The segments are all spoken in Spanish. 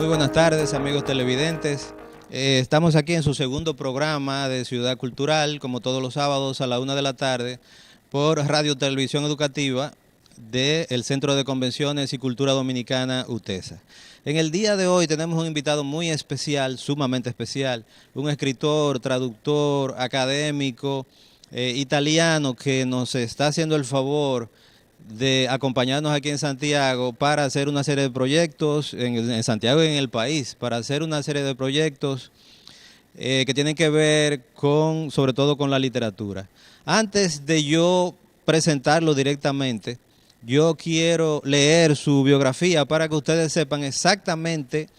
buenas tardes, amigos televidentes. Estamos aquí en su segundo programa de Ciudad Cultural, como todos los sábados a la 1 de la tarde, por Radio Televisión Educativa del Centro de Convenciones y Cultura Dominicana, UTESA. En el día de hoy tenemos un invitado muy especial, sumamente especial, un escritor, traductor, académico, italiano, que nos está haciendo el favor de acompañarnos aquí en Santiago para hacer una serie de proyectos en Santiago y en el país, para hacer una serie de proyectos que tienen que ver con, sobre todo con la literatura. Antes de yo presentarlo directamente, yo quiero leer su biografía para que ustedes sepan exactamente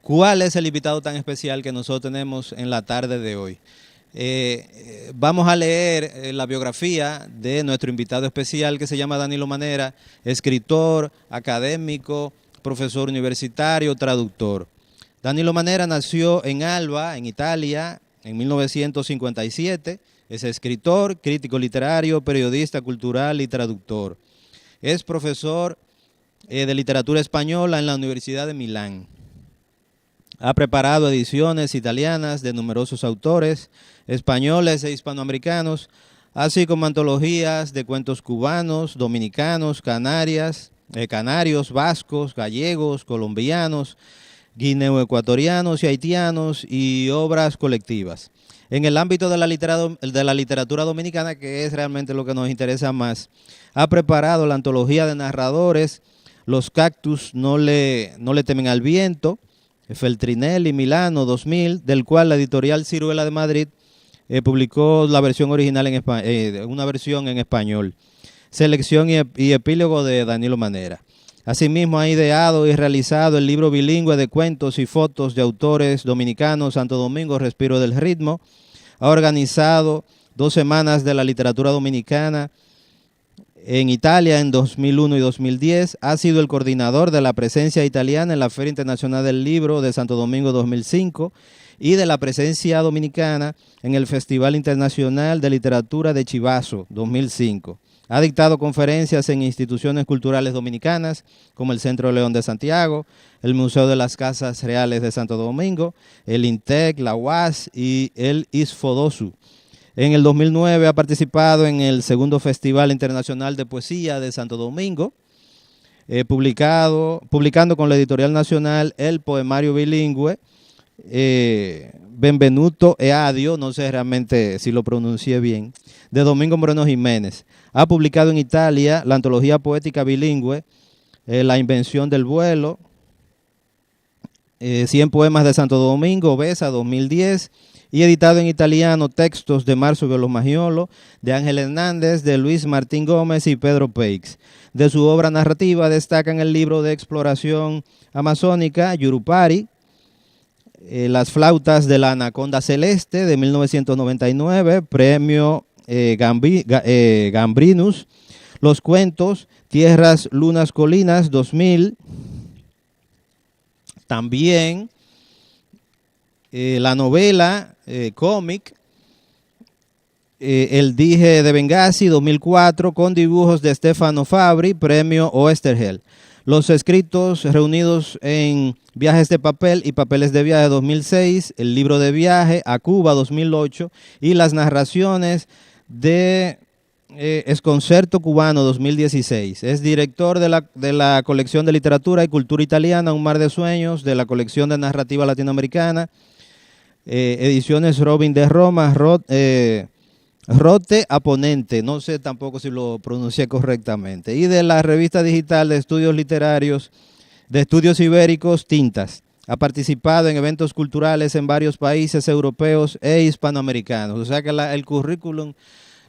cuál es el invitado tan especial que nosotros tenemos en la tarde de hoy. Vamos a leer la biografía de nuestro invitado especial, que se llama Danilo Manera, escritor, académico, profesor universitario, traductor. Danilo Manera nació en Alba, en Italia, en 1957. Es escritor, crítico literario, periodista cultural y traductor. Es profesor de literatura española en la Universidad de Milán. Ha preparado ediciones italianas de numerosos autores españoles e hispanoamericanos, así como antologías de cuentos cubanos, dominicanos, canarios, vascos, gallegos, colombianos, guineoecuatorianos y haitianos, y obras colectivas. En el ámbito de la literatura dominicana, que es realmente lo que nos interesa más, ha preparado la antología de narradores Los cactus no le temen al viento, Feltrinelli, Milano 2000, del cual la editorial Ciruela de Madrid publicó la versión original, una versión en español. Selección y epílogo de Danilo Manera. Asimismo, ha ideado y realizado el libro bilingüe de cuentos y fotos de autores dominicanos, Santo Domingo, Respiro del Ritmo. Ha organizado 2 semanas de la literatura dominicana en Italia en 2001 y 2010, ha sido el coordinador de la presencia italiana en la Feria Internacional del Libro de Santo Domingo 2005 y de la presencia dominicana en el Festival Internacional de Literatura de Chivasso 2005. Ha dictado conferencias en instituciones culturales dominicanas como el Centro León de Santiago, el Museo de las Casas Reales de Santo Domingo, el INTEC, la UAS y el ISFODOSU. En el 2009 ha participado en el segundo Festival Internacional de Poesía de Santo Domingo, publicando con la Editorial Nacional el poemario bilingüe Benvenuto Eadio, no sé realmente si lo pronuncié bien, de Domingo Moreno Jiménez. Ha publicado en Italia la antología poética bilingüe La Invención del Vuelo, 100 poemas de Santo Domingo, Besa 2010, y editado en italiano textos de Marzo Magiolo, de Ángel Hernández, de Luis Martín Gómez y Pedro Peix. De su obra narrativa destacan el libro de exploración amazónica Yurupari, Las flautas de la anaconda celeste de 1999, premio Gambrinus, Los cuentos Tierras, Lunas, Colinas 2000, también la novela cómic El Dije de Bengasi 2004, con dibujos de Stefano Fabri, premio Oesterheld. Los escritos reunidos en Viajes de Papel y Papeles de Viaje 2006, el libro de viaje a Cuba 2008 y las narraciones de Esconcerto Cubano 2016. Es director de la colección de literatura y cultura italiana Un Mar de Sueños, de la colección de narrativa latinoamericana, ediciones Robin de Roma, Rote Aponente, no sé tampoco si lo pronuncié correctamente, y de la revista digital de estudios literarios, de estudios ibéricos, Tintas. Ha participado en eventos culturales en varios países europeos e hispanoamericanos. O sea que el currículum,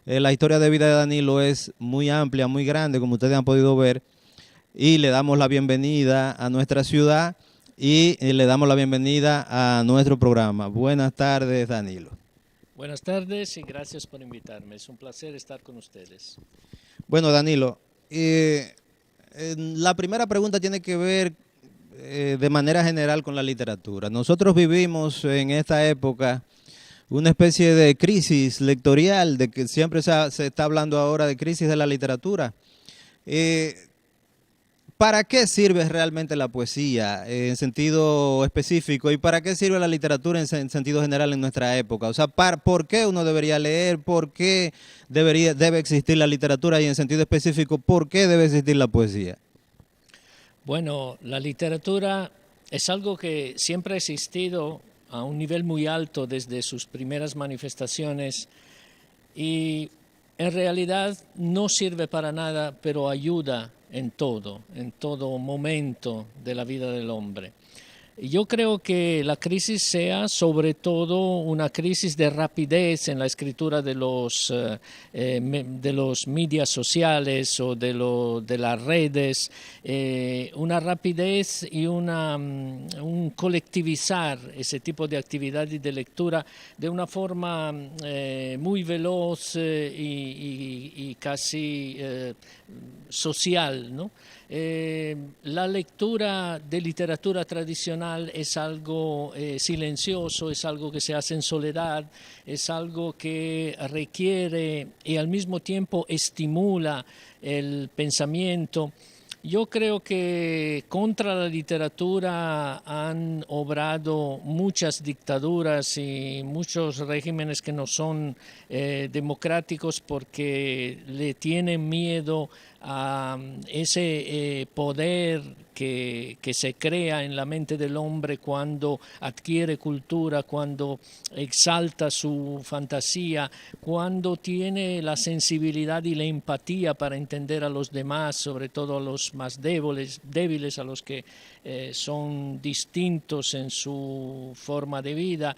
la historia de vida de Danilo es muy amplia, muy grande, como ustedes han podido ver, y le damos la bienvenida a nuestra ciudad y le damos la bienvenida a nuestro programa. Buenas tardes, Danilo. Buenas tardes y gracias por invitarme. Es un placer estar con ustedes. Bueno, Danilo, la primera pregunta tiene que ver de manera general con la literatura. Nosotros vivimos en esta época una especie de crisis lectorial, de que siempre se está hablando ahora de crisis de la literatura. ¿para qué sirve realmente la poesía en sentido específico y para qué sirve la literatura en sentido general en nuestra época? O sea, ¿por qué uno debería leer? ¿Por qué debe existir la literatura y en sentido específico, por qué debe existir la poesía? Bueno, la literatura es algo que siempre ha existido a un nivel muy alto desde sus primeras manifestaciones y en realidad no sirve para nada, pero ayuda en todo momento de la vida del hombre. Yo creo que la crisis sea sobre todo una crisis de rapidez en la escritura de los medios sociales o de las redes, una rapidez y un colectivizar ese tipo de actividad y de lectura de una forma muy veloz y casi social, ¿no? La lectura de literatura tradicional es algo silencioso, es algo que se hace en soledad, es algo que requiere y al mismo tiempo estimula el pensamiento. Yo creo que contra la literatura han obrado muchas dictaduras y muchos regímenes que no son democráticos porque le tienen miedo a ese poder que se crea en la mente del hombre cuando adquiere cultura, cuando exalta su fantasía, cuando tiene la sensibilidad y la empatía para entender a los demás, sobre todo a los más débiles a los que son distintos en su forma de vida.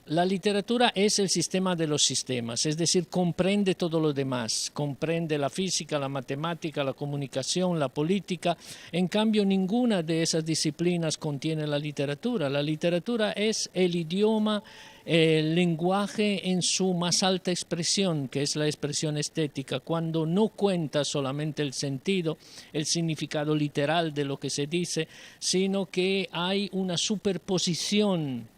La literatura es el sistema de los sistemas, es decir, comprende todo lo demás, comprende la física, la matemática, la comunicación, la política. En cambio, ninguna de esas disciplinas contiene la literatura. La literatura es el idioma, el lenguaje en su más alta expresión, que es la expresión estética, cuando no cuenta solamente el sentido, el significado literal de lo que se dice, sino que hay una superposición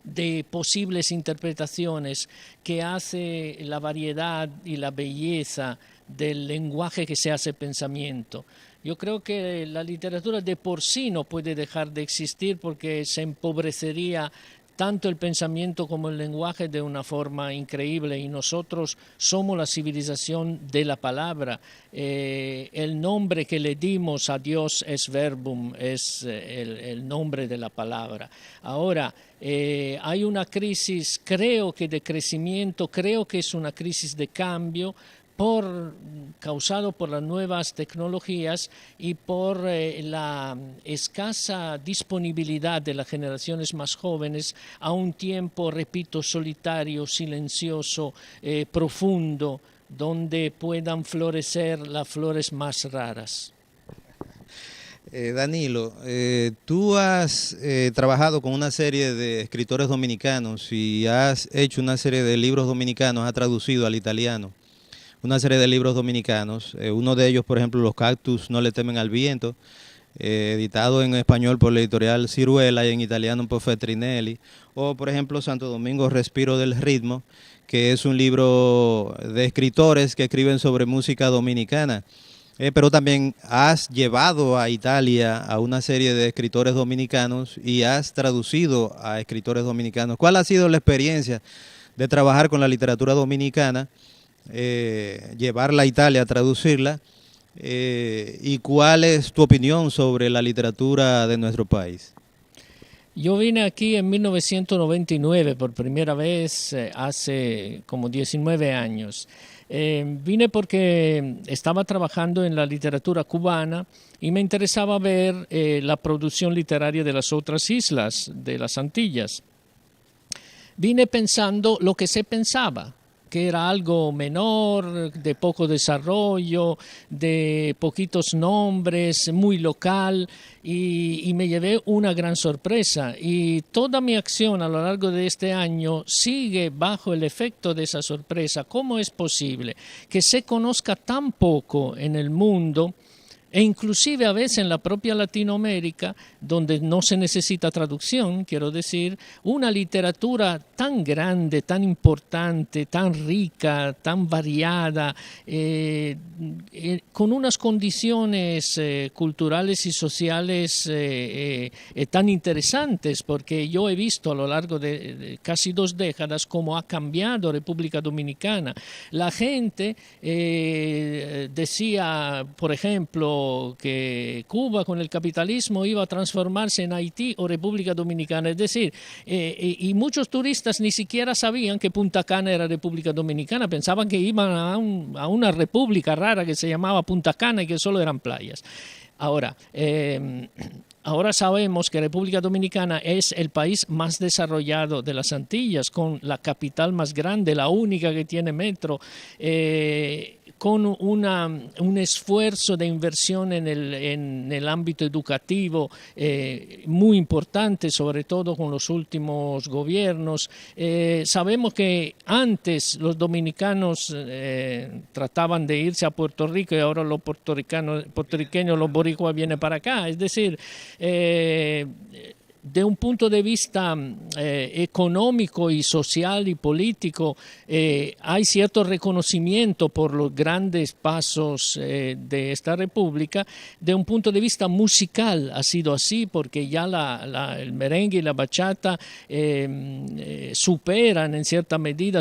de posibles interpretaciones que hace la variedad y la belleza del lenguaje que se hace pensamiento. Yo creo que la literatura de por sí no puede dejar de existir porque se empobrecería tanto el pensamiento como el lenguaje de una forma increíble y nosotros somos la civilización de la palabra. El nombre que le dimos a Dios es verbum, es el nombre de la palabra. Ahora, hay una crisis, creo que de crecimiento, creo que es una crisis de cambio, causado por las nuevas tecnologías y por la escasa disponibilidad de las generaciones más jóvenes a un tiempo, repito, solitario, silencioso, profundo, donde puedan florecer las flores más raras. Danilo, tú has trabajado con una serie de escritores dominicanos y has hecho una serie de libros dominicanos, has traducido al italiano una serie de libros dominicanos. Uno de ellos, por ejemplo, Los cactus no le temen al viento, editado en español por la editorial Ciruela y en italiano por Feltrinelli. O, por ejemplo, Santo Domingo, Respiro del ritmo, que es un libro de escritores que escriben sobre música dominicana. Pero también has llevado a Italia a una serie de escritores dominicanos y has traducido a escritores dominicanos. ¿Cuál ha sido la experiencia de trabajar con la literatura dominicana? Llevarla a Italia, traducirla, y cuál es tu opinión sobre la literatura de nuestro país. Yo vine aquí en 1999 por primera vez, hace como 19 años. Vine porque estaba trabajando en la literatura cubana y me interesaba ver la producción literaria de las otras islas, de las Antillas. Vine pensando lo que se pensaba, que era algo menor, de poco desarrollo, de poquitos nombres, muy local, y me llevé una gran sorpresa. Y toda mi acción a lo largo de este año sigue bajo el efecto de esa sorpresa. ¿Cómo es posible que se conozca tan poco en el mundo E inclusive a veces en la propia Latinoamérica, donde no se necesita traducción, quiero decir, una literatura tan grande, tan importante, tan rica, tan variada, con unas condiciones culturales y sociales tan interesantes, porque yo he visto a lo largo de casi 2 décadas cómo ha cambiado República Dominicana. La gente decía, por ejemplo, que Cuba con el capitalismo iba a transformarse en Haití o República Dominicana. Es decir, y muchos turistas ni siquiera sabían que Punta Cana era República Dominicana. Pensaban que iban a una república rara que se llamaba Punta Cana y que solo eran playas. Ahora sabemos que República Dominicana es el país más desarrollado de las Antillas, con la capital más grande, la única que tiene metro, con un esfuerzo de inversión en el ámbito educativo muy importante, sobre todo con los últimos gobiernos. Sabemos que antes los dominicanos trataban de irse a Puerto Rico y ahora los puertorriqueños, los boricuas vienen para acá. Es decir, de un punto de vista económico y social y político, hay cierto reconocimiento por los grandes pasos de esta república. De un punto de vista musical ha sido así, porque ya el merengue y la bachata superan en cierta medida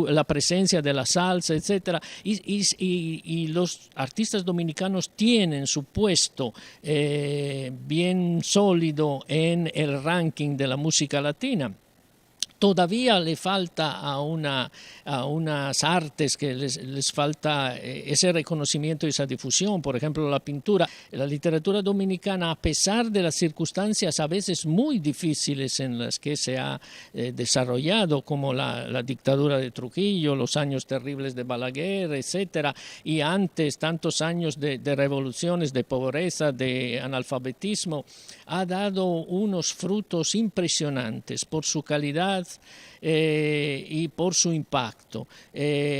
la presencia de la salsa, etcétera, y los artistas dominicanos tienen su puesto bien sólido en el ranking de la música latina. Todavía le falta a unas artes que les falta ese reconocimiento y esa difusión, por ejemplo la pintura. La literatura dominicana, a pesar de las circunstancias a veces muy difíciles en las que se ha desarrollado, como la dictadura de Trujillo, los años terribles de Balaguer, etcétera, y antes tantos años de revoluciones, de pobreza, de analfabetismo, ha dado unos frutos impresionantes por su calidad y por su impacto.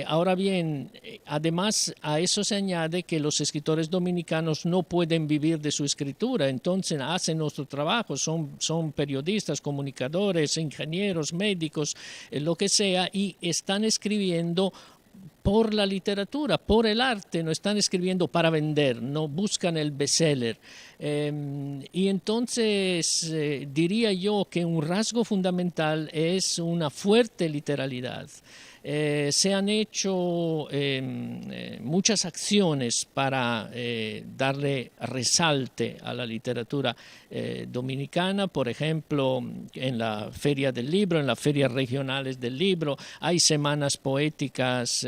Ahora bien, además a eso se añade que los escritores dominicanos no pueden vivir de su escritura, entonces hacen nuestro trabajo, son periodistas, comunicadores, ingenieros, médicos, lo que sea, y están escribiendo por la literatura, por el arte, no están escribiendo para vender, no buscan el bestseller. Y entonces diría yo que un rasgo fundamental es una fuerte literalidad. Se han hecho muchas acciones para darle resalte a la literatura dominicana. Por ejemplo, en la Feria del Libro, en las ferias regionales del libro, hay semanas poéticas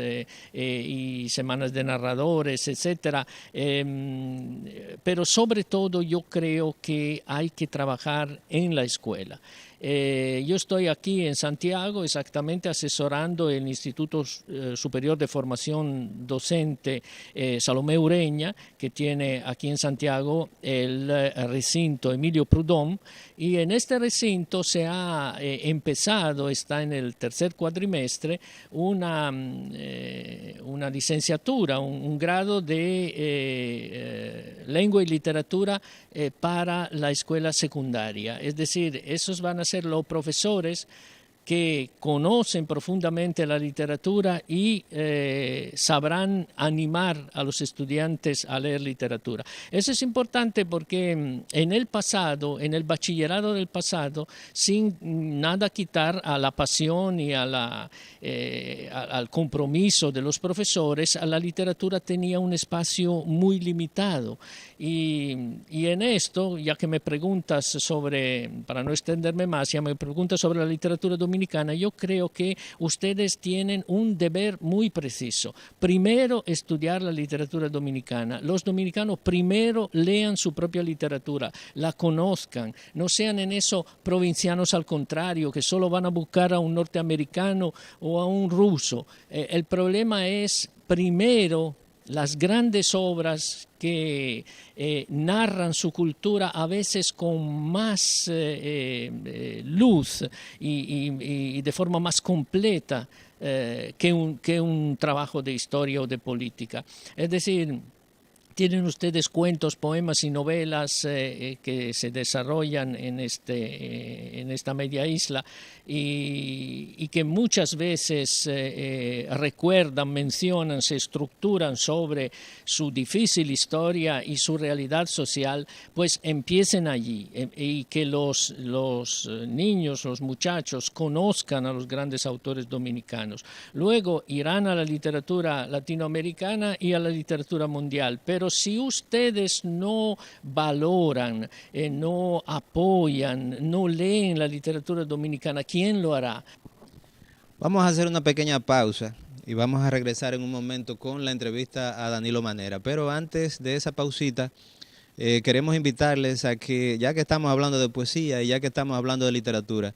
y semanas de narradores, etcétera. Pero sobre todo yo creo que hay que trabajar en la escuela. Yo estoy aquí en Santiago exactamente asesorando el Instituto Superior de Formación Docente Salomé Ureña, que tiene aquí en Santiago el recinto Emilio Prudhomme, y en este recinto se ha empezado, está en el tercer cuatrimestre, una licenciatura, un grado de lengua y literatura para la escuela secundaria. Es decir, esos van a ser los profesores que conocen profundamente la literatura y sabrán animar a los estudiantes a leer literatura. Eso es importante porque en el pasado, en el bachillerato del pasado, sin nada quitar a la pasión y al compromiso de los profesores, a la literatura tenía un espacio muy limitado. Y en esto, ya que me preguntas sobre, para no extenderme más, ya me preguntas sobre la literatura dominicana, yo creo que ustedes tienen un deber muy preciso. Primero, estudiar la literatura dominicana. Los dominicanos primero lean su propia literatura, la conozcan, no sean en eso provincianos al contrario, que solo van a buscar a un norteamericano o a un ruso. El problema es primero las grandes obras que narran su cultura a veces con más luz y de forma más completa que un trabajo de historia o de política. Es decir, Tienen ustedes cuentos, poemas y novelas que se desarrollan en esta media isla y que muchas veces recuerdan, mencionan, se estructuran sobre su difícil historia y su realidad social, pues empiecen allí y que los niños, los muchachos conozcan a los grandes autores dominicanos. Luego irán a la literatura latinoamericana y a la literatura mundial, pero si ustedes no valoran, no apoyan, no leen la literatura dominicana, ¿quién lo hará? Vamos a hacer una pequeña pausa y vamos a regresar en un momento con la entrevista a Danilo Manera. Pero antes de esa pausita, queremos invitarles a que, ya que estamos hablando de poesía y ya que estamos hablando de literatura,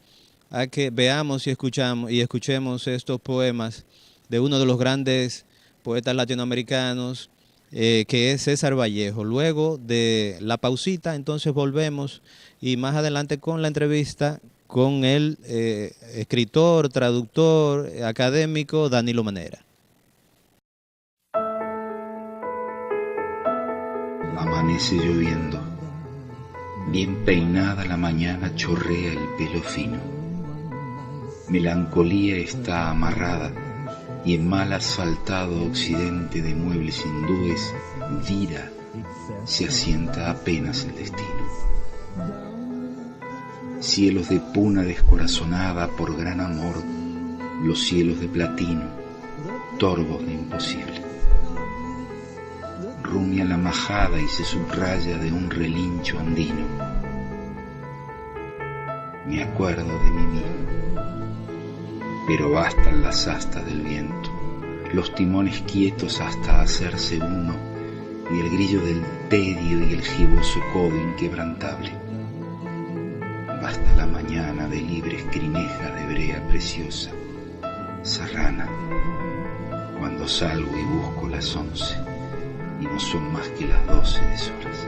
a que veamos y escuchemos estos poemas de uno de los grandes poetas latinoamericanos, que es César Vallejo. Luego de la pausita, entonces volvemos y más adelante con la entrevista con el escritor, traductor, académico Danilo Manera. Amanece lloviendo, bien peinada la mañana chorrea el pelo fino. Melancolía está amarrada y en mal asfaltado occidente de muebles hindúes, Vira se asienta apenas el destino. Cielos de puna descorazonada por gran amor, los cielos de platino, torvos de imposible. Rumia la majada y se subraya de un relincho andino. Me acuerdo de mí mismo, pero bastan las astas del viento, los timones quietos hasta hacerse uno, y el grillo del tedio y el giboso codo inquebrantable. Basta la mañana de libres crinejas de brea preciosa, serrana, cuando salgo y busco las 11, y no son más que las 12 deshoras.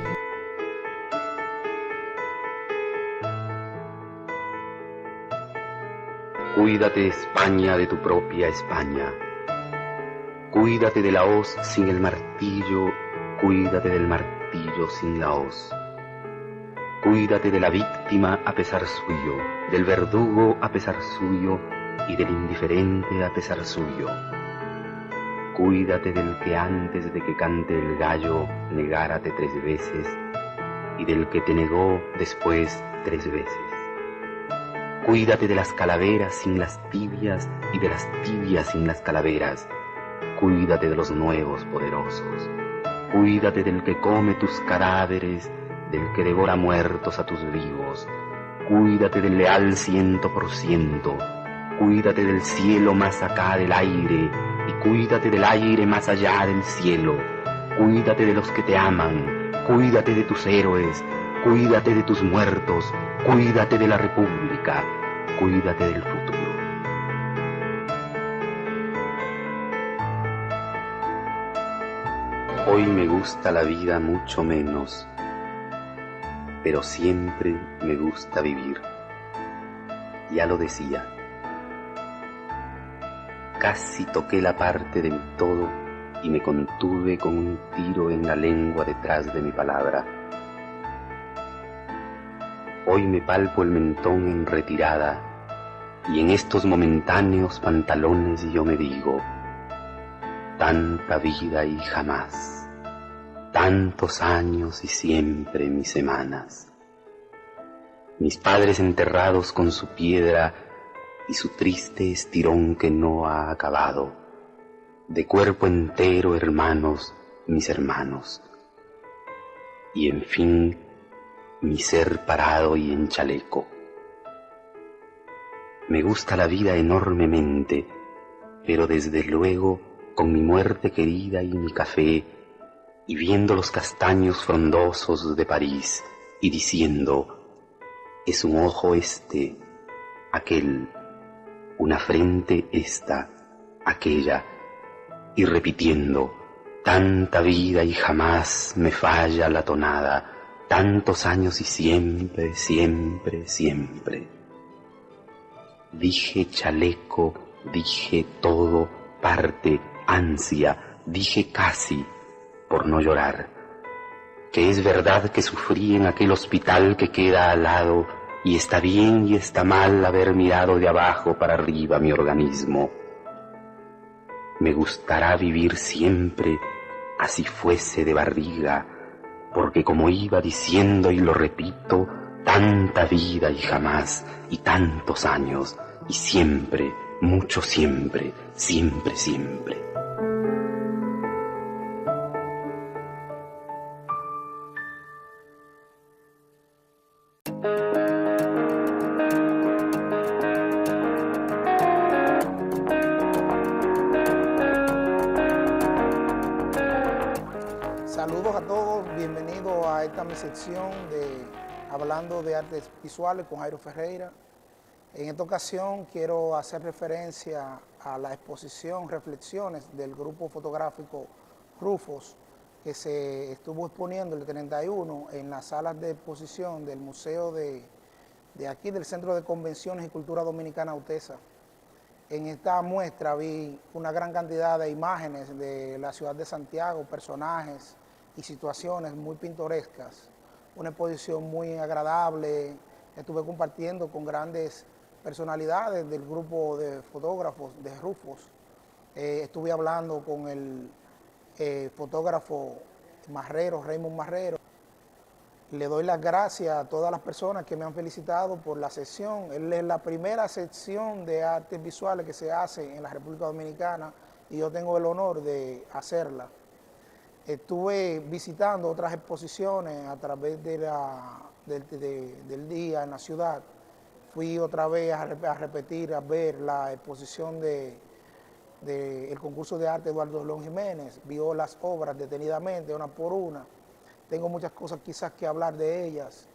Cuídate, España, de tu propia España. Cuídate de la hoz sin el martillo, cuídate del martillo sin la hoz. Cuídate de la víctima a pesar suyo, del verdugo a pesar suyo y del indiferente a pesar suyo. Cuídate del que antes de que cante el gallo negárate 3 veces y del que te negó después 3 veces. Cuídate de las calaveras sin las tibias y de las tibias sin las calaveras. Cuídate de los nuevos poderosos. Cuídate del que come tus cadáveres, del que devora muertos a tus vivos. Cuídate del leal 100%. Cuídate del cielo más acá del aire y cuídate del aire más allá del cielo. Cuídate de los que te aman. Cuídate de tus héroes. Cuídate de tus muertos. Cuídate de la República. Cuídate del futuro. Hoy me gusta la vida mucho menos, pero siempre me gusta vivir. Ya lo decía. Casi toqué la parte del todo y me contuve con un tiro en la lengua detrás de mi palabra. Hoy me palpo el mentón en retirada y en estos momentáneos pantalones yo me digo: tanta vida y jamás, tantos años y siempre mis semanas. Mis padres enterrados con su piedra y su triste estirón que no ha acabado. De cuerpo entero, hermanos, mis hermanos. Y en fin, mi ser parado y en chaleco. Me gusta la vida enormemente, pero desde luego con mi muerte querida y mi café, y viendo los castaños frondosos de París, y diciendo: es un ojo este, aquel, una frente esta, aquella, y repitiendo: tanta vida y jamás me falla la tonada, tantos años y siempre, siempre, siempre. Dije chaleco, dije todo, parte, ansia, dije casi, por no llorar, que es verdad que sufrí en aquel hospital que queda al lado, y está bien y está mal haber mirado de abajo para arriba mi organismo. Me gustará vivir siempre así fuese de barriga, porque como iba diciendo y lo repito, tanta vida y jamás, y tantos años, y siempre, mucho siempre, siempre, siempre. Saludos a todos, bienvenidos a esta mi sección de Hablando de Artes Visuales con Jairo Ferreira. En esta ocasión quiero hacer referencia a la exposición Reflexiones del grupo fotográfico Rufos, que se estuvo exponiendo el 31 en las salas de exposición del Museo de aquí del Centro de Convenciones y Cultura Dominicana UTESA. En esta muestra vi una gran cantidad de imágenes de la ciudad de Santiago, personajes y situaciones muy pintorescas. Una exposición muy agradable, estuve compartiendo con grandes personalidades del grupo de fotógrafos de Rufos. Estuve hablando con el fotógrafo Marrero, Raymond Marrero. Le doy las gracias a todas las personas que me han felicitado por la sección. Es la primera sección de artes visuales que se hace en la República Dominicana y yo tengo el honor de hacerla. Estuve visitando otras exposiciones a través del día en la ciudad. Fui otra vez a repetir, a ver la exposición del concurso de arte Eduardo León Jiménez. Vio las obras detenidamente, una por una. Tengo muchas cosas quizás que hablar de ellas.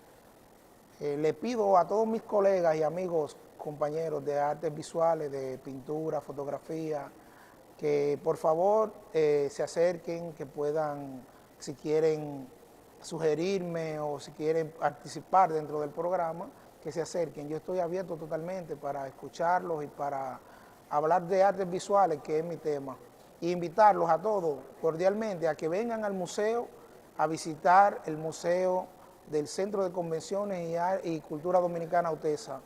Le pido a todos mis colegas y amigos, compañeros de artes visuales, de pintura, fotografía, que por favor se acerquen, que puedan, si quieren sugerirme o si quieren participar dentro del programa, que se acerquen. Yo estoy abierto totalmente para escucharlos y para hablar de artes visuales, que es mi tema. Y invitarlos a todos cordialmente a que vengan al museo, a visitar el Museo del Centro de Convenciones y Cultura Dominicana UTESA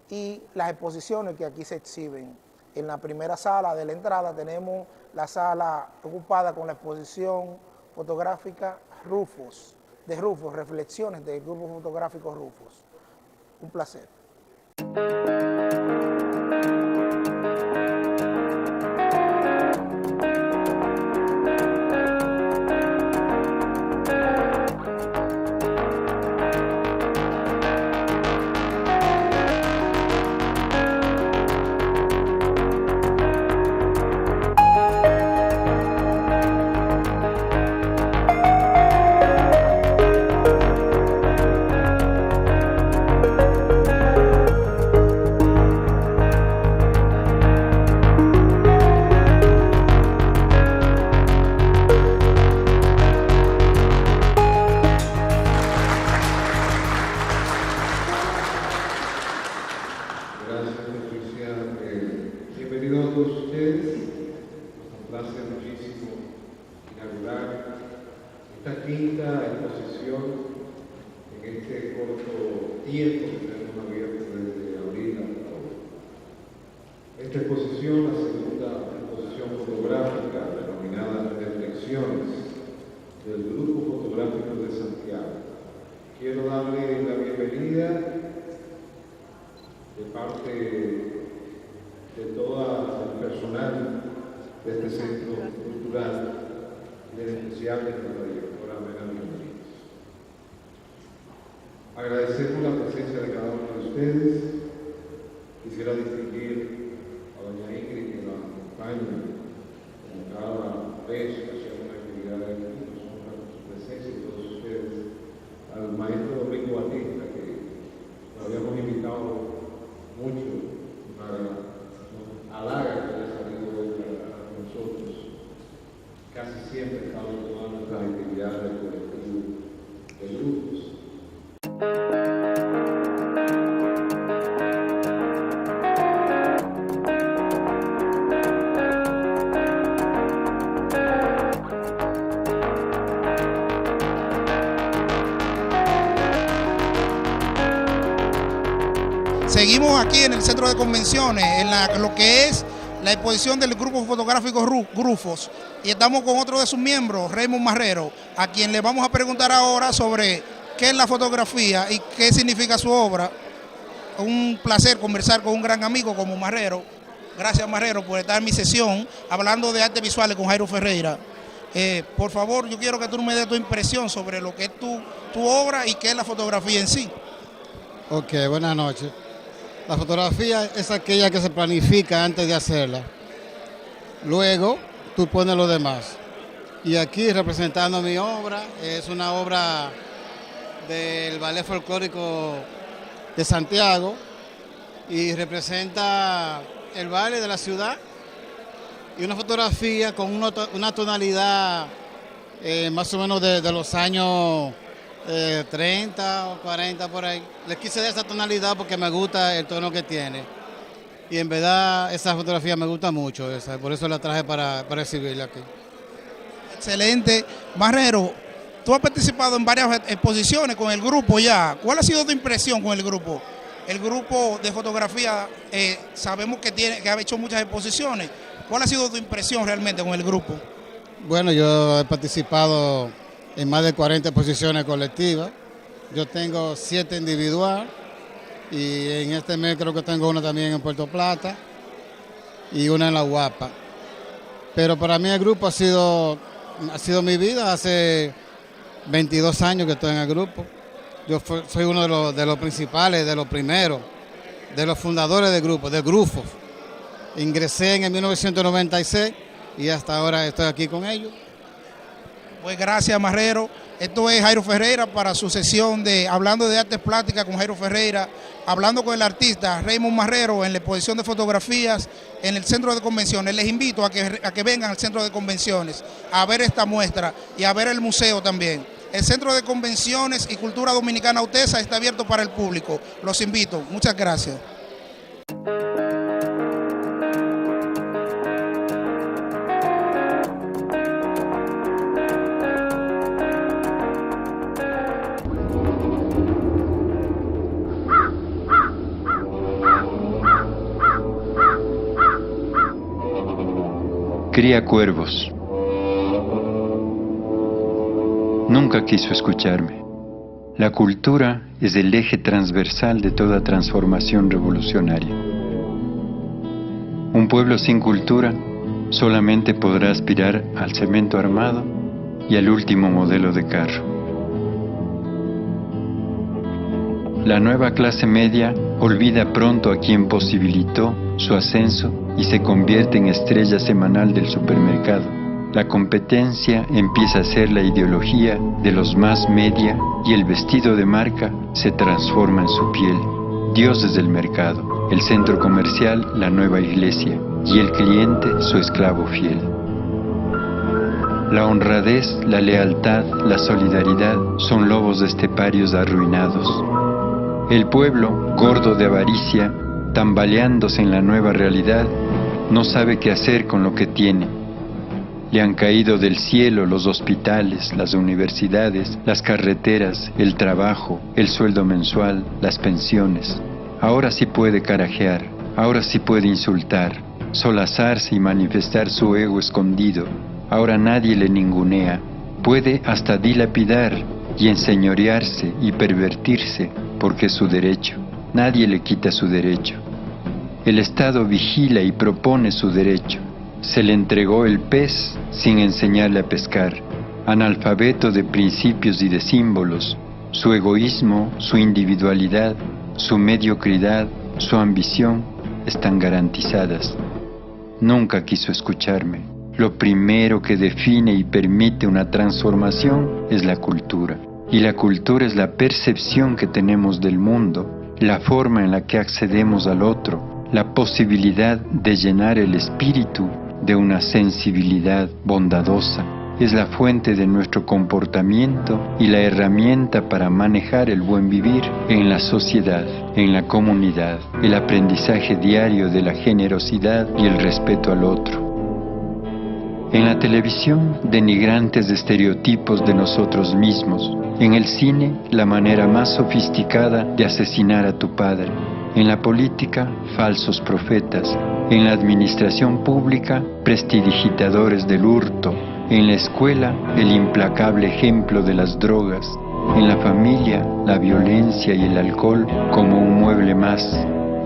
y las exposiciones que aquí se exhiben. En la primera sala de la entrada tenemos la sala ocupada con la exposición fotográfica Rufos, Reflexiones del grupo fotográfico Rufos. Un placer. Esta exposición, la segunda exposición fotográfica denominada Reflexiones del Grupo Fotográfico de Santiago. Quiero darle la bienvenida de parte de todo el personal de este centro cultural y en especial de la directora Melanie Rodríguez. Agradecemos la presencia de cada uno de ustedes. Quisiera distinguir a doña Ingrid que nos acompaña como cada vez que hacemos una actividad de aquí, nos honra con su presencia y todos ustedes, al maestro Domingo Batista, que lo habíamos invitado mucho para nos halaga que haya salido hoy con nosotros. Casi siempre estamos tomando nuestras actividades del colectivo de grupos. Seguimos aquí en el centro de convenciones, en lo que es la exposición del grupo fotográfico Grufos, y estamos con otro de sus miembros, Raymond Marrero, a quien le vamos a preguntar ahora sobre qué es la fotografía y qué significa su obra. Un placer conversar con un gran amigo como Marrero. Gracias, Marrero, por estar en mi sesión hablando de artes visuales con Jairo Ferreira. Por favor, yo quiero que tú me des tu impresión sobre lo que es tu obra y qué es la fotografía en sí. Ok, buenas noches. La fotografía es aquella que se planifica antes de hacerla. Luego, tú pones lo demás. Y aquí, representando mi obra, es una obra del Ballet Folclórico de Santiago y representa el baile de la ciudad y una fotografía con una tonalidad más o menos de los años 30 o 40 por ahí. Le quise dar esa tonalidad porque me gusta el tono que tiene. Y en verdad esa fotografía me gusta mucho, por eso la traje para exhibirla aquí. Excelente. Marrero, tú has participado en varias exposiciones con el grupo ya. ¿Cuál ha sido tu impresión con el grupo? El grupo de fotografía, sabemos que ha hecho muchas exposiciones. ¿Cuál ha sido tu impresión realmente con el grupo? Bueno, yo he participado en más de 40 exposiciones colectivas. Yo tengo 7 individuales y en este mes creo que tengo una también en Puerto Plata y una en La Guapa. Pero para mí el grupo ha sido mi vida. Hace 22 años que estoy en el grupo. Yo soy uno de los principales, de los primeros, de los fundadores del grupo, de Grufos. Ingresé en el 1996 y hasta ahora estoy aquí con ellos. Pues gracias, Marrero. Esto es Jairo Ferreira para su sesión de Hablando de Artes Plásticas con Jairo Ferreira, hablando con el artista Raymond Marrero en la exposición de fotografías en el centro de convenciones. Les invito a que vengan al centro de convenciones a ver esta muestra y a ver el museo también. El Centro de Convenciones y Cultura Dominicana UTESA está abierto para el público. Los invito. Muchas gracias. Cría cuervos. Nunca quiso escucharme. La cultura es el eje transversal de toda transformación revolucionaria. Un pueblo sin cultura solamente podrá aspirar al cemento armado y al último modelo de carro. La nueva clase media olvida pronto a quien posibilitó su ascenso y se convierte en estrella semanal del supermercado. La competencia empieza a ser la ideología de los más media y el vestido de marca se transforma en su piel. Dios es el mercado, el centro comercial la nueva iglesia y el cliente su esclavo fiel. La honradez, la lealtad, la solidaridad son lobos esteparios arruinados. El pueblo, gordo de avaricia, tambaleándose en la nueva realidad, no sabe qué hacer con lo que tiene. Le han caído del cielo los hospitales, las universidades, las carreteras, el trabajo, el sueldo mensual, las pensiones. Ahora sí puede carajear, ahora sí puede insultar, solazarse y manifestar su ego escondido. Ahora nadie le ningunea. Puede hasta dilapidar y enseñorearse y pervertirse porque es su derecho. Nadie le quita su derecho. El Estado vigila y propone su derecho. Se le entregó el pez sin enseñarle a pescar, analfabeto de principios y de símbolos. Su egoísmo, su individualidad, su mediocridad, su ambición están garantizadas. Nunca quiso escucharme. Lo primero que define y permite una transformación es la cultura. Y la cultura es la percepción que tenemos del mundo, la forma en la que accedemos al otro, la posibilidad de llenar el espíritu de una sensibilidad bondadosa. Es la fuente de nuestro comportamiento y la herramienta para manejar el buen vivir en la sociedad, en la comunidad, el aprendizaje diario de la generosidad y el respeto al otro. En la televisión, denigrantes de estereotipos de nosotros mismos. En el cine, la manera más sofisticada de asesinar a tu padre. En la política, falsos profetas. En la administración pública, prestidigitadores del hurto. En la escuela, el implacable ejemplo de las drogas. En la familia, la violencia y el alcohol como un mueble más.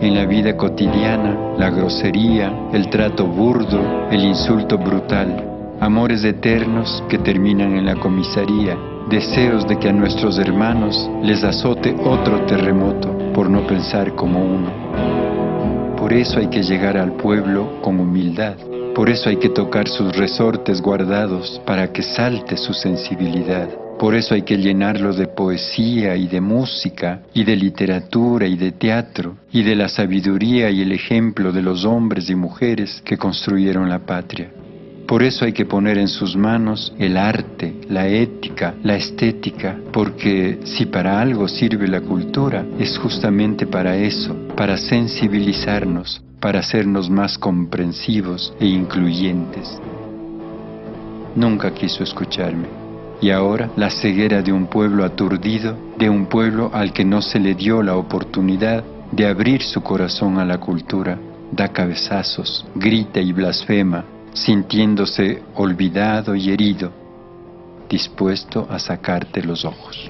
En la vida cotidiana, la grosería, el trato burdo, el insulto brutal. Amores eternos que terminan en la comisaría. Deseos de que a nuestros hermanos les azote otro terremoto por no pensar como uno. Por eso hay que llegar al pueblo con humildad. Por eso hay que tocar sus resortes guardados para que salte su sensibilidad. Por eso hay que llenarlo de poesía y de música, y de literatura y de teatro, y de la sabiduría y el ejemplo de los hombres y mujeres que construyeron la patria. Por eso hay que poner en sus manos el arte, la ética, la estética, porque si para algo sirve la cultura, es justamente para eso, para sensibilizarnos, para hacernos más comprensivos e incluyentes. Nunca quiso escucharme. Y ahora la ceguera de un pueblo aturdido, de un pueblo al que no se le dio la oportunidad de abrir su corazón a la cultura, da cabezazos, grita y blasfema, sintiéndose olvidado y herido, dispuesto a sacarte los ojos.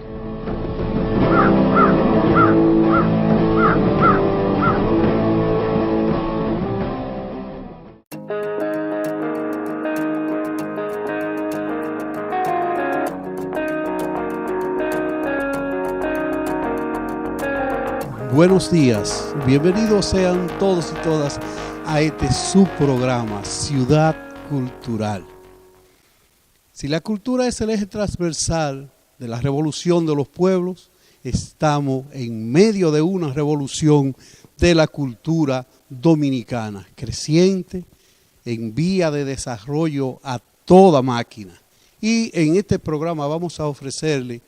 Buenos días, bienvenidos sean todos y todas a este subprograma Ciudad Cultural. Si la cultura es el eje transversal de la revolución de los pueblos, estamos en medio de una revolución de la cultura dominicana, creciente, en vía de desarrollo a toda máquina. Y en este programa vamos a ofrecerle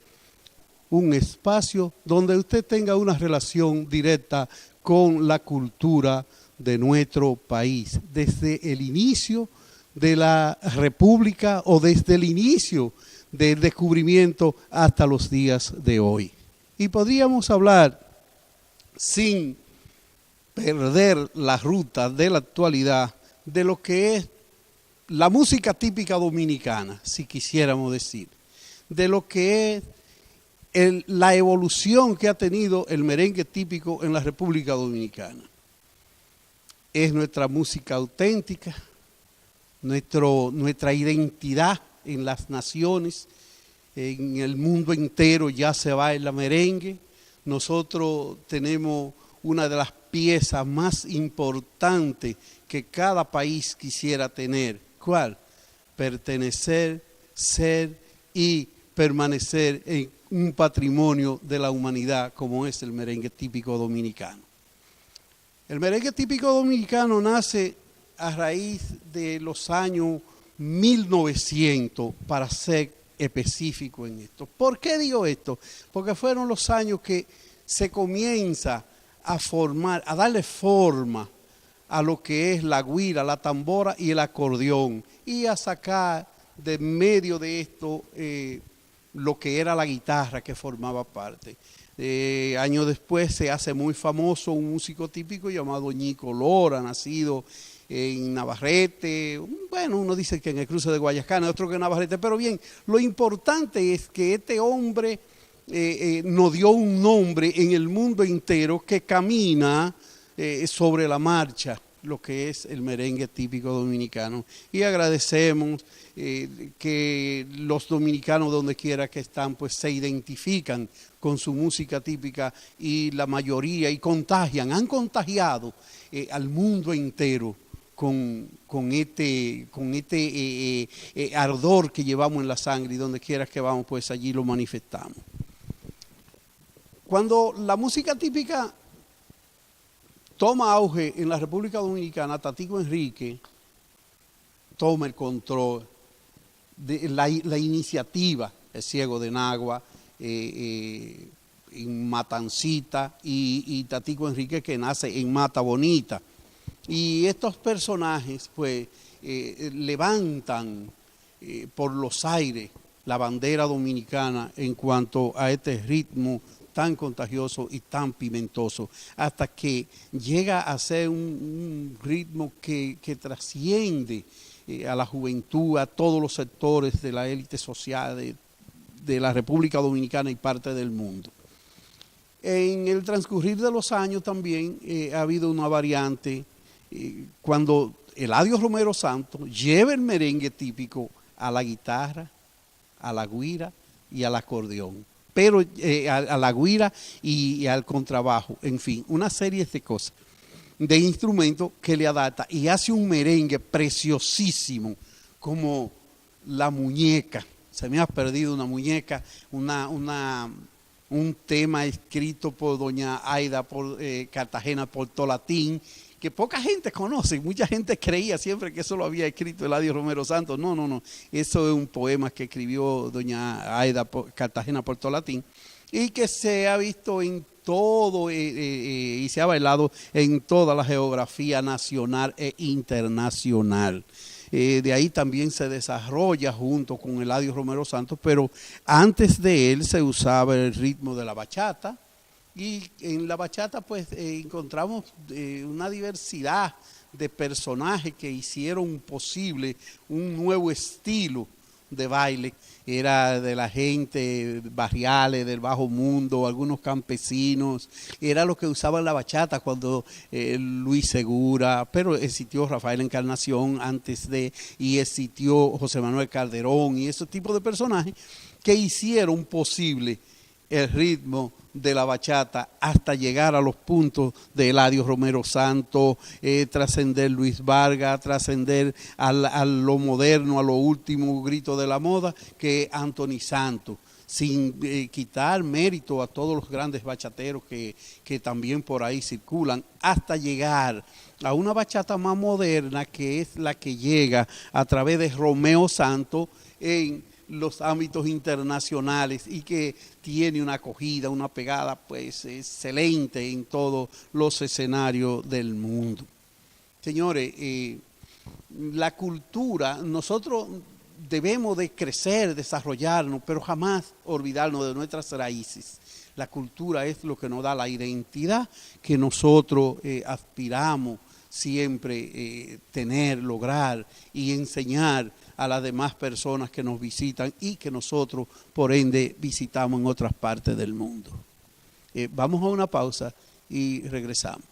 un espacio donde usted tenga una relación directa con la cultura de nuestro país, desde el inicio de la República o desde el inicio del descubrimiento hasta los días de hoy. Y podríamos hablar, sin perder la ruta de la actualidad, de lo que es la música típica dominicana, si quisiéramos decir, de lo que es la evolución que ha tenido el merengue típico en la República Dominicana. Es nuestra música auténtica, nuestra identidad en las naciones, en el mundo entero ya se baila merengue. Nosotros tenemos una de las piezas más importantes que cada país quisiera tener. ¿Cuál? Pertenecer, ser y permanecer en un patrimonio de la humanidad como es el merengue típico dominicano. El merengue típico dominicano nace a raíz de los años 1900, para ser específico en esto. ¿Por qué digo esto? Porque fueron los años que se comienza a formar, a darle forma a lo que es la güira, la tambora y el acordeón, y a sacar de medio de esto lo que era la guitarra que formaba parte. Años después se hace muy famoso un músico típico llamado Ñico Lora, nacido en Navarrete. Bueno, uno dice que en el cruce de Guayacán, otro que en Navarrete, pero bien, lo importante es que este hombre nos dio un nombre en el mundo entero que camina sobre la marcha, lo que es el merengue típico dominicano. Y agradecemos que los dominicanos donde quiera que están pues se identifican con su música típica, y la mayoría, y han contagiado al mundo entero con este ardor que llevamos en la sangre, y donde quiera que vamos pues allí lo manifestamos. Cuando la música típica toma auge en la República Dominicana, Tatico Henrique toma el control de la iniciativa, El Ciego de Nagua, en Matancita, y Tatico Henrique, que nace en Mata Bonita. Y estos personajes pues levantan por los aires la bandera dominicana en cuanto a este ritmo tan contagioso y tan pimentoso, hasta que llega a ser un ritmo que trasciende a la juventud, a todos los sectores de la élite social de la República Dominicana y parte del mundo. En el transcurrir de los años también ha habido una variante cuando Eladio Romero Santos lleva el merengue típico a la guitarra, a la güira y al acordeón, pero a la güira y al contrabajo, en fin, una serie de cosas, de instrumentos que le adapta y hace un merengue preciosísimo, como La Muñeca. Se me ha perdido una muñeca, un tema escrito por doña Aida Cartagena Portolatín, que poca gente conoce. Mucha gente creía siempre que eso lo había escrito Eladio Romero Santos. No. Eso es un poema que escribió doña Aida Cartagena Portolatín y que se ha visto en todo y se ha bailado en toda la geografía nacional e internacional. De ahí también se desarrolla junto con Eladio Romero Santos, pero antes de él se usaba el ritmo de la bachata, y en la bachata pues encontramos una diversidad de personajes que hicieron posible un nuevo estilo de baile. Era de la gente barriales, del bajo mundo, algunos campesinos, era lo que usaban la bachata cuando Luis Segura, pero existió Rafael Encarnación antes de, y existió José Manuel Calderón y ese tipo de personajes que hicieron posible el ritmo de la bachata hasta llegar a los puntos de Eladio Romero Santos, trascender Luis Vargas, trascender a lo moderno, a lo último grito de la moda, que Anthony Santos, sin quitar mérito a todos los grandes bachateros que también por ahí circulan, hasta llegar a una bachata más moderna, que es la que llega a través de Romeo Santos en los ámbitos internacionales y que tiene una acogida, una pegada pues excelente en todos los escenarios del mundo. Señores, la cultura, nosotros debemos de crecer, desarrollarnos, pero jamás olvidarnos de nuestras raíces. La cultura es lo que nos da la identidad que nosotros aspiramos siempre tener, lograr y enseñar a las demás personas que nos visitan y que nosotros, por ende, visitamos en otras partes del mundo. Vamos a una pausa y regresamos.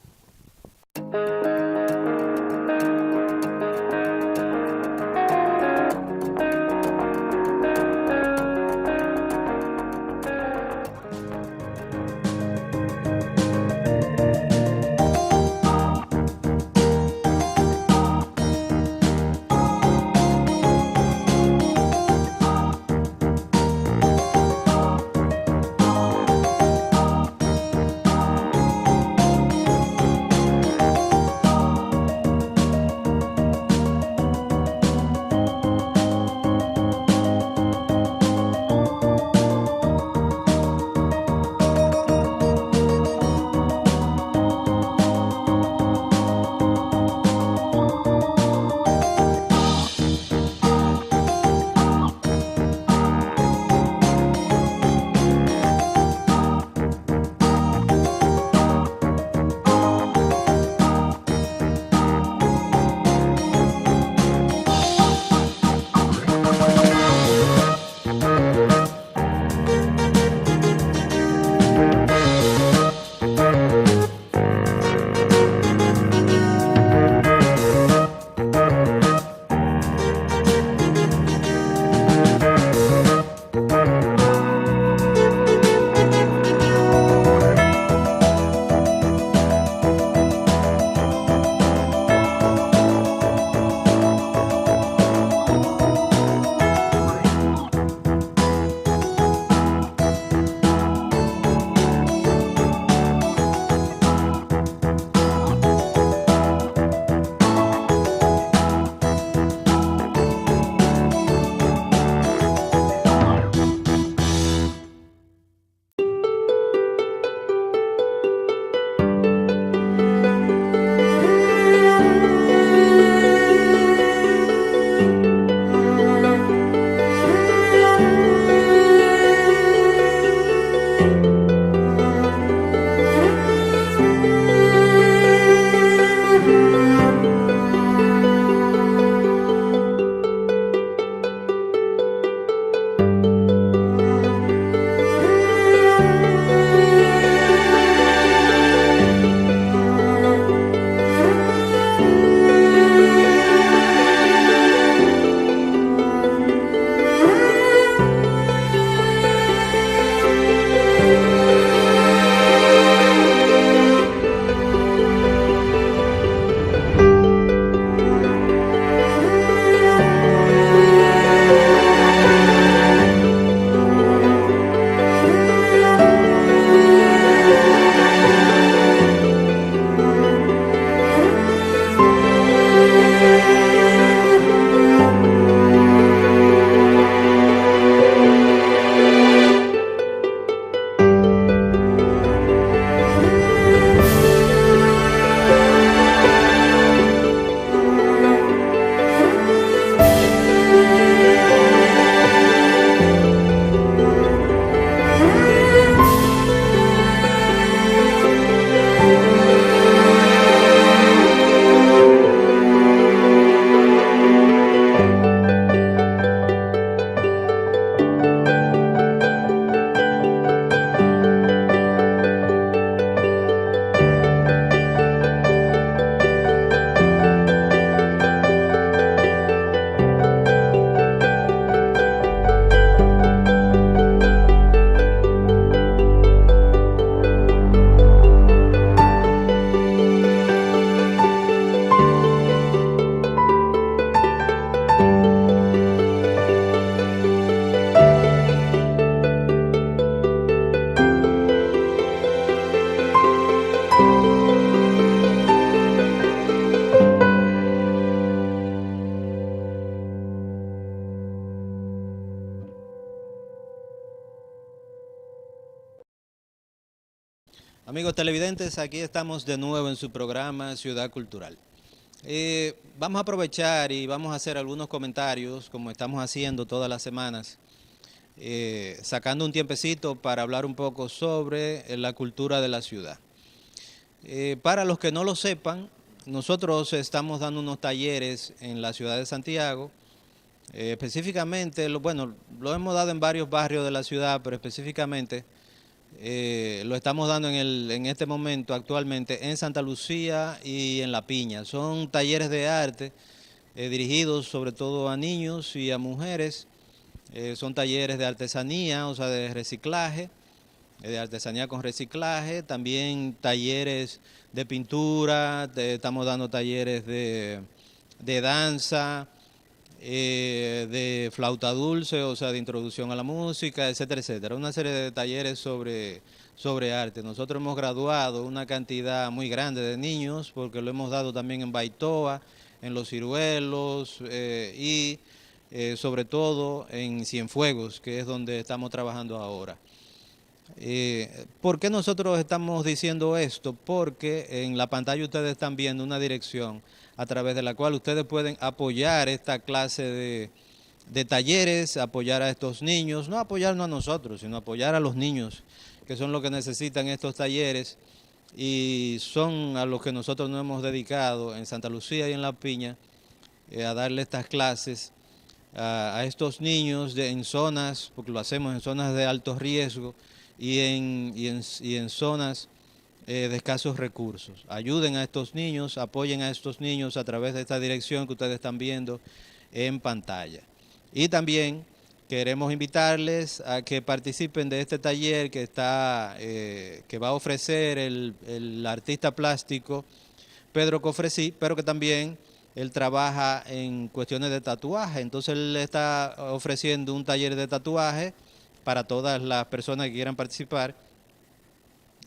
Amigos televidentes, aquí estamos de nuevo en su programa Ciudad Cultural. Vamos a aprovechar y vamos a hacer algunos comentarios, como estamos haciendo todas las semanas, sacando un tiempecito para hablar un poco sobre la cultura de la ciudad. Para los que no lo sepan, nosotros estamos dando unos talleres en la ciudad de Santiago, específicamente, lo hemos dado en varios barrios de la ciudad, pero específicamente lo estamos dando en este momento actualmente en Santa Lucía y en La Piña. Son talleres de arte dirigidos sobre todo a niños y a mujeres. Son talleres de artesanía, o sea, de reciclaje, de artesanía con reciclaje, también talleres de pintura, estamos dando talleres de danza, de flauta dulce, o sea, de introducción a la música, etcétera, etcétera. Una serie de talleres sobre arte. Nosotros hemos graduado una cantidad muy grande de niños, porque lo hemos dado también en Baitoa, en Los Ciruelos y sobre todo en Cienfuegos, que es donde estamos trabajando ahora. ¿Por qué nosotros estamos diciendo esto? Porque en la pantalla ustedes están viendo una dirección a través de la cual ustedes pueden apoyar esta clase de talleres, apoyar a estos niños, no apoyarnos a nosotros, sino apoyar a los niños, que son los que necesitan estos talleres y son a los que nosotros nos hemos dedicado en Santa Lucía y en La Piña, a darle estas clases a estos niños en zonas, porque lo hacemos en zonas de alto riesgo y en zonas de escasos recursos. Ayuden a estos niños, apoyen a estos niños a través de esta dirección que ustedes están viendo en pantalla. Y también queremos invitarles a que participen de este taller que va a ofrecer el artista plástico Pedro Cofresí, pero que también él trabaja en cuestiones de tatuaje. Entonces él está ofreciendo un taller de tatuaje para todas las personas que quieran participar.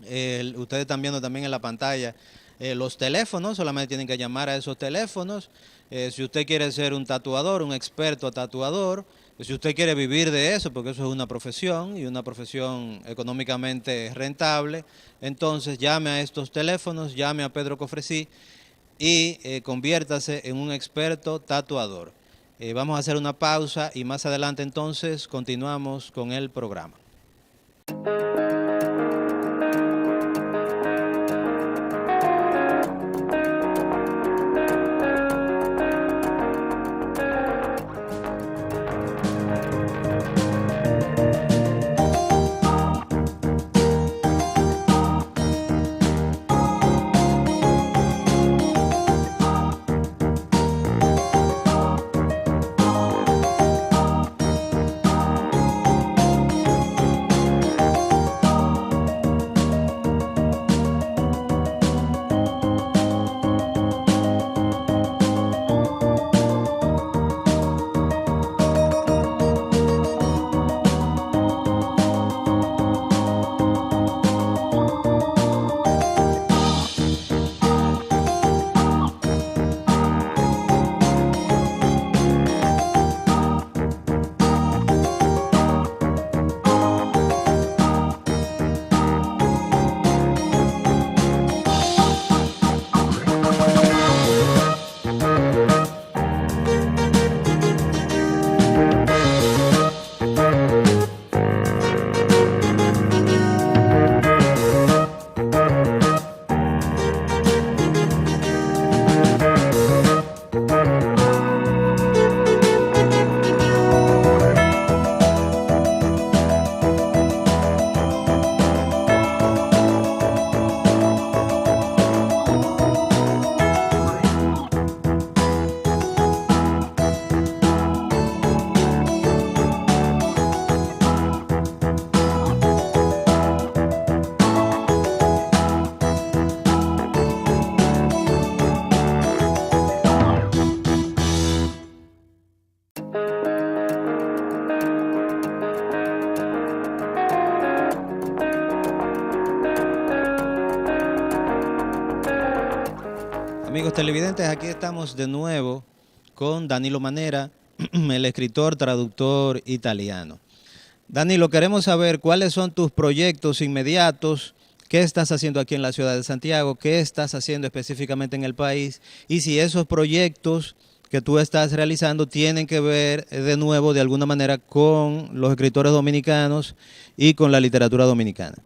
Ustedes están viendo también en la pantalla los teléfonos, solamente tienen que llamar a esos teléfonos. Si usted quiere ser un tatuador, un experto tatuador, si usted quiere vivir de eso, porque eso es una profesión y una profesión económicamente rentable, entonces llame a estos teléfonos, llame a Pedro Cofresí y conviértase en un experto tatuador. Vamos a hacer una pausa y más adelante entonces continuamos con el programa. Amigos televidentes, aquí estamos de nuevo con Danilo Manera, el escritor, traductor italiano. Danilo, queremos saber cuáles son tus proyectos inmediatos, ¿Qué estás haciendo aquí en la ciudad de Santiago? ¿Qué estás haciendo específicamente en el país? Y si esos proyectos que tú estás realizando tienen que ver de nuevo de alguna manera con los escritores dominicanos y con la literatura dominicana.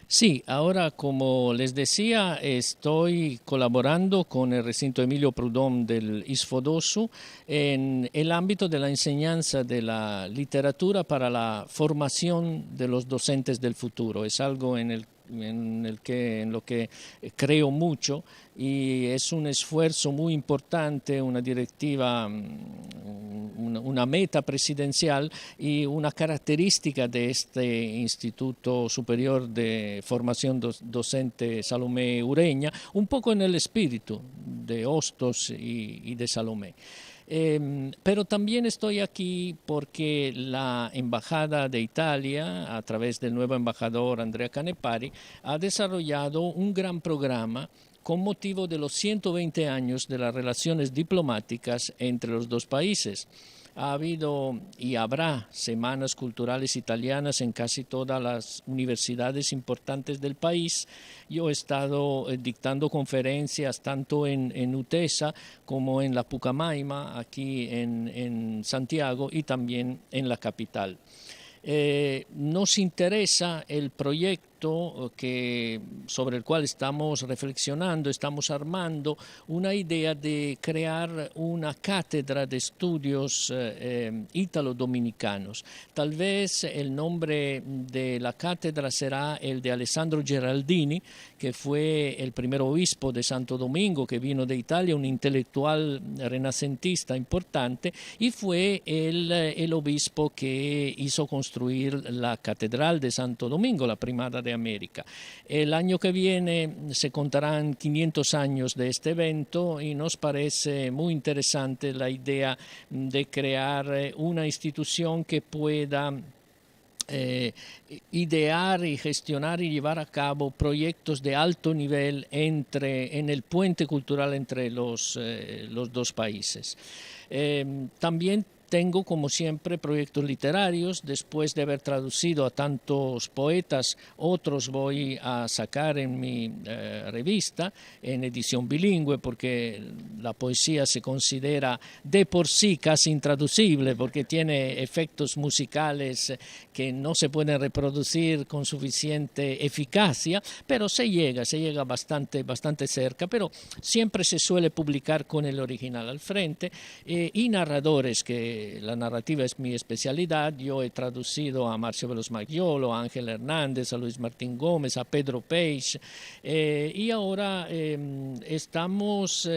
Sí, ahora como les decía, estoy colaborando con el recinto Emilio Prudhomme del Isfodosu en el ámbito de la enseñanza de la literatura para la formación de los docentes del futuro. Es algo en lo que creo mucho y es un esfuerzo muy importante, una directiva, una meta presidencial y una característica de este Instituto Superior de Formación Docente Salomé Ureña, un poco en el espíritu de Hostos y de Salomé. Pero también estoy aquí porque la Embajada de Italia, a través del nuevo embajador Andrea Canepari, ha desarrollado un gran programa con motivo de los 120 años de las relaciones diplomáticas entre los dos países. Ha habido y habrá semanas culturales italianas en casi todas las universidades importantes del país. Yo he estado dictando conferencias tanto en UTESA como en la Pucamaima, aquí en Santiago y también en la capital. Nos interesa el proyecto sobre el cual estamos reflexionando, estamos armando una idea de crear una cátedra de estudios ítalo-dominicanos. Tal vez el nombre de la cátedra será el de Alessandro Geraldini, que fue el primer obispo de Santo Domingo, que vino de Italia, un intelectual renacentista importante, y fue el obispo que hizo construir la Catedral de Santo Domingo, la primada de América. El año que viene se contarán 500 años de este evento y nos parece muy interesante la idea de crear una institución que pueda idear y gestionar y llevar a cabo proyectos de alto nivel en el puente cultural entre los dos países. También tengo, como siempre, proyectos literarios. Después de haber traducido a tantos poetas, otros voy a sacar en mi revista, en edición bilingüe, porque la poesía se considera de por sí casi intraducible, porque tiene efectos musicales que no se pueden reproducir con suficiente eficacia, pero se llega bastante cerca, pero siempre se suele publicar con el original al frente, y narradores que la narrativa es mi especialidad. Yo he traducido a Marcio Veloz Maggiolo, a Ángel Hernández, a Luis Martín Gómez, a Pedro Peix, y ahora estamos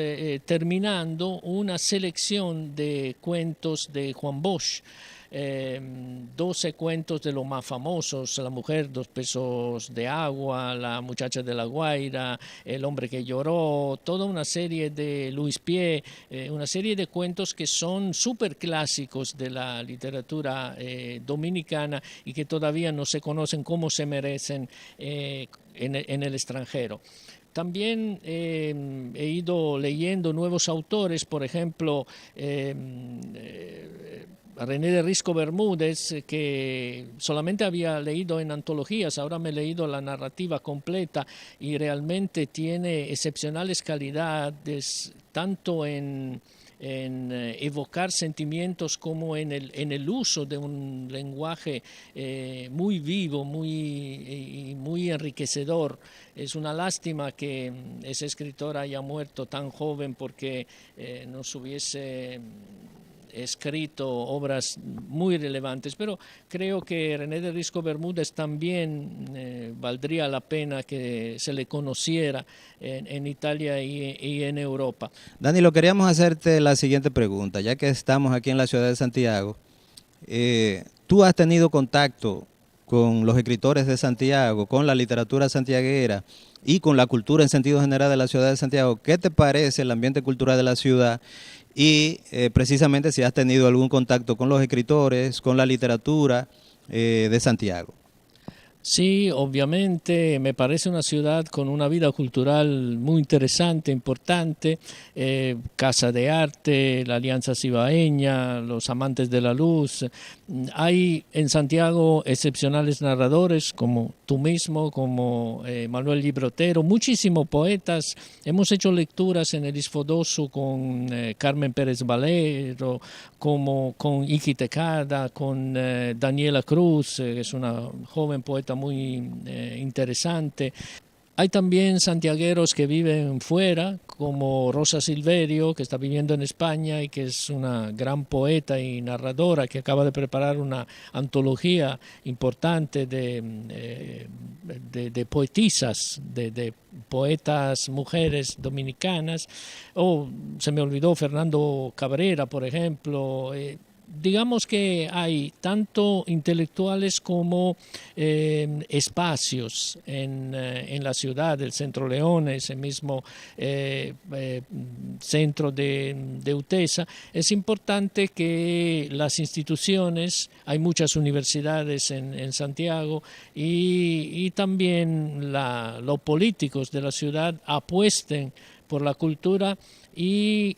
terminando una selección de cuentos de Juan Bosch. 12 cuentos de los más famosos: La mujer, 2 pesos de agua, La muchacha de la Guaira, El hombre que lloró, toda una serie de Luis Pie, una serie de cuentos que son súper clásicos de la literatura dominicana y que todavía no se conocen como se merecen en el extranjero. También he ido leyendo nuevos autores, por ejemplo, René de Risco Bermúdez, que solamente había leído en antologías, ahora me he leído la narrativa completa y realmente tiene excepcionales calidades, tanto en evocar sentimientos como en el uso de un lenguaje muy vivo, muy enriquecedor. Es una lástima que ese escritor haya muerto tan joven, porque nos hubiese escrito obras muy relevantes, pero creo que René de Risco Bermúdez también valdría la pena que se le conociera en Italia y en Europa. Danilo, queríamos hacerte la siguiente pregunta, ya que estamos aquí en la ciudad de Santiago. ¿Tú has tenido contacto con los escritores de Santiago, con la literatura santiaguera y con la cultura en sentido general de la ciudad de Santiago? ¿Qué te parece el ambiente cultural de la ciudad? Y precisamente si has tenido algún contacto con los escritores, con la literatura de Santiago. Sí, obviamente me parece una ciudad con una vida cultural muy interesante, importante, Casa de Arte, la Alianza Cibaeña, los Amantes de la Luz. Hay en Santiago excepcionales narradores como tú mismo, como Manuel Librotero, muchísimos poetas. Hemos hecho lecturas en el Isfodosu con Carmen Pérez Valero, como con Iki Tecada, con Daniela Cruz, que es una joven poeta muy interesante. Hay también santiagueros que viven fuera, como Rosa Silverio, que está viviendo en España y que es una gran poeta y narradora, que acaba de preparar una antología importante de poetisas, de poetas mujeres dominicanas. Se me olvidó Fernando Cabrera, por ejemplo. Digamos que hay tanto intelectuales como espacios en la ciudad, el Centro León, ese mismo centro de UTESA. Es importante que las instituciones, hay muchas universidades en Santiago y también los políticos de la ciudad apuesten por la cultura y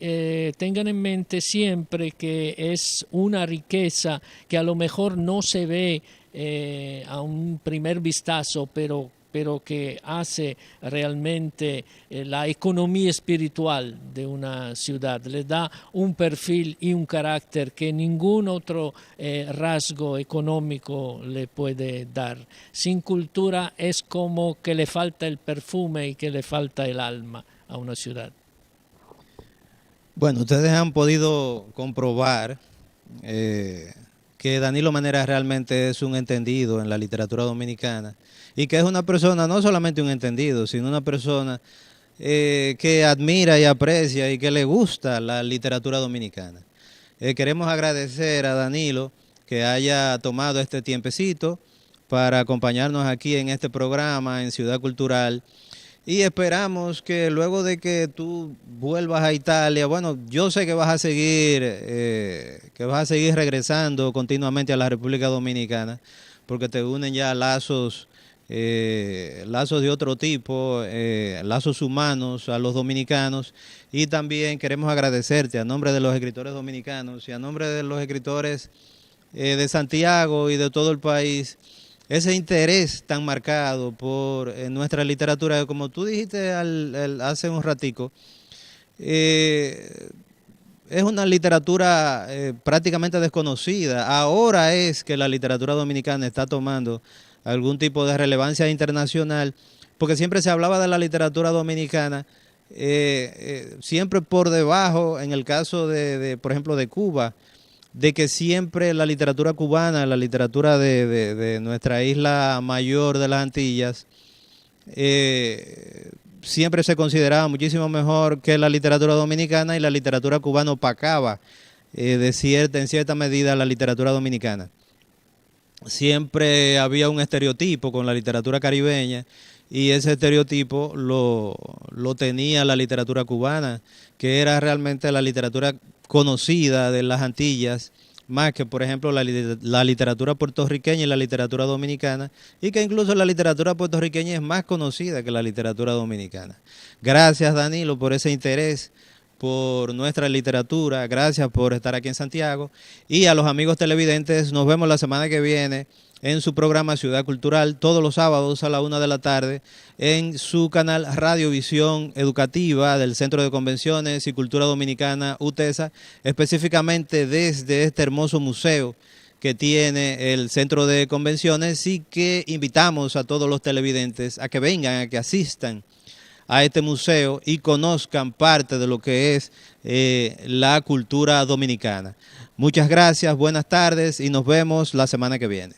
tengan en mente siempre que es una riqueza que a lo mejor no se ve a un primer vistazo, pero que hace realmente la economía espiritual de una ciudad, le da un perfil y un carácter que ningún otro rasgo económico le puede dar. Sin cultura es como que le falta el perfume y que le falta el alma a una ciudad. Bueno, ustedes han podido comprobar que Danilo Manera realmente es un entendido en la literatura dominicana y que es una persona, no solamente un entendido, sino una persona que admira y aprecia y que le gusta la literatura dominicana. Queremos agradecer a Danilo que haya tomado este tiempecito para acompañarnos aquí en este programa en Ciudad Cultural. Y esperamos que luego de que tú vuelvas a Italia, bueno, yo sé que vas a seguir regresando continuamente a la República Dominicana, porque te unen ya lazos de otro tipo, lazos humanos a los dominicanos. Y también queremos agradecerte a nombre de los escritores dominicanos y a nombre de los escritores de Santiago y de todo el país, ese interés tan marcado por nuestra literatura, como tú dijiste hace un ratico, es una literatura prácticamente desconocida. Ahora es que la literatura dominicana está tomando algún tipo de relevancia internacional, porque siempre se hablaba de la literatura dominicana, siempre por debajo, en el caso por ejemplo, de Cuba, de que siempre la literatura cubana, la literatura de nuestra isla mayor de las Antillas, siempre se consideraba muchísimo mejor que la literatura dominicana, y la literatura cubana opacaba en cierta medida la literatura dominicana. Siempre había un estereotipo con la literatura caribeña, y ese estereotipo lo tenía la literatura cubana, que era realmente la literatura conocida de las Antillas, más que, por ejemplo, la literatura puertorriqueña y la literatura dominicana, y que incluso la literatura puertorriqueña es más conocida que la literatura dominicana. Gracias, Danilo, por ese interés por nuestra literatura, gracias por estar aquí en Santiago, y a los amigos televidentes, nos vemos la semana que viene en su programa Ciudad Cultural, todos los sábados a la 1 de la tarde, en su canal Radiovisión Educativa del Centro de Convenciones y Cultura Dominicana UTESA, específicamente desde este hermoso museo que tiene el Centro de Convenciones, y que invitamos a todos los televidentes a que vengan, a que asistan a este museo y conozcan parte de lo que es la cultura dominicana. Muchas gracias, buenas tardes y nos vemos la semana que viene.